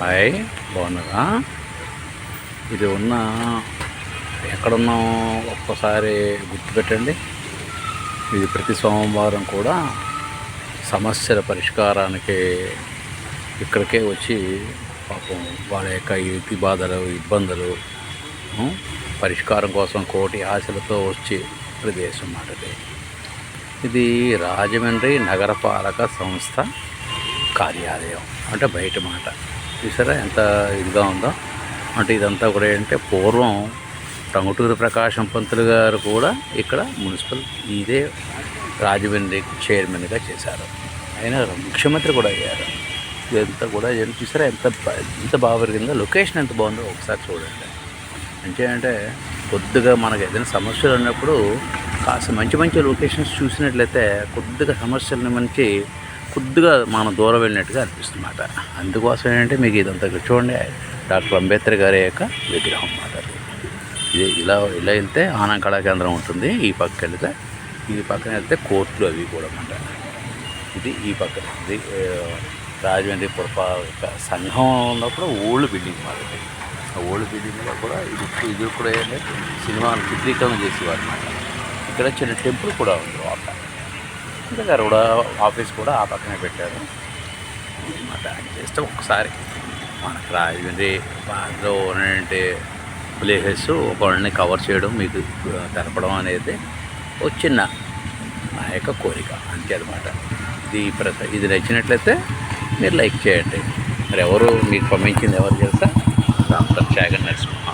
Hi, బాగున్నారా? ఇది ఉన్న ఎక్కడున్నాం ఒక్కసారి గుర్తుపెట్టండి. ఇది ప్రతి సోమవారం కూడా సమస్యల పరిష్కారానికి ఇక్కడికే వచ్చి పాపం వాళ్ళ యొక్క యుక్తి బాధలు ఇబ్బందులు పరిష్కారం కోసం కోటి ఆశలతో వచ్చే ప్రదేశం అన్నమాట. ఇది రాజమండ్రి నగరపాలక సంస్థ కార్యాలయం అంటే బయట మాట. చూసారా ఎంత ఇదిగా ఉందో. అంటే ఇదంతా కూడా ఏంటంటే పూర్వం టంగుటూరి ప్రకాశం పంతులు గారు కూడా ఇక్కడ మున్సిపల్ ఇదే రాజమండ్రి చైర్మన్గా చేశారు. ఆయన ముఖ్యమంత్రి కూడా అయ్యారు. ఇదంతా కూడా చూసారా ఎంత బాగా పెరిగిందో. లొకేషన్ ఎంత బాగుందో ఒకసారి చూడండి. అంటే కొద్దిగా మనకు ఏదైనా సమస్యలు ఉన్నప్పుడు కాస్త మంచి లొకేషన్స్ చూసినట్లయితే కొద్దిగా సమస్యలను కొద్దిగా మనం దూరం వెళ్ళినట్టుగా అనిపిస్తుంది అన్నమాట. అందుకోసం ఏంటంటే మీకు ఇదంతా చూడండి, డాక్టర్ అంబేద్కర్ గారి యొక్క విగ్రహం అన్నమాట. ఇది ఇలా వెళ్తే ఆనంద కళా కేంద్రం ఉంటుంది. ఈ పక్కన వెళ్తే కోర్టులు అవి కూడా అన్నమాట. ఇది ఈ పక్కన ఇది రాజమండ్రి పురపాలక సంఘం ఉన్నప్పుడు ఓల్డ్ బిల్డింగ్ మాది. ఆ ఓల్డ్ బిల్డింగ్లో కూడా ఇది కూడా ఏంటంటే సినిమాలు చిత్రీకరణ చేసేవారు అన్నమాట. ఇక్కడ చిన్న టెంపుల్ కూడా ఉంది. ఇంకా గరుడ ఆఫీస్ కూడా ఆ పక్కనే పెట్టారు అన్నమాట. జస్ట్ ఒకసారి మనకు రాజమండ్రి బాగా ఉన్నటువంటి ప్లేసెస్ ఒకళ్ళని కవర్ చేయడం, మీకు తెలపడం అనేది ఒక చిన్న నా యొక్క కోరిక అంతే అనమాట. ఇది నచ్చినట్లయితే మీరు లైక్ చేయండి. మరి ఎవరు మీకు పంపించింది ఎవరు చేస్తా డాక్టర్ చాగంటి నరసింహ.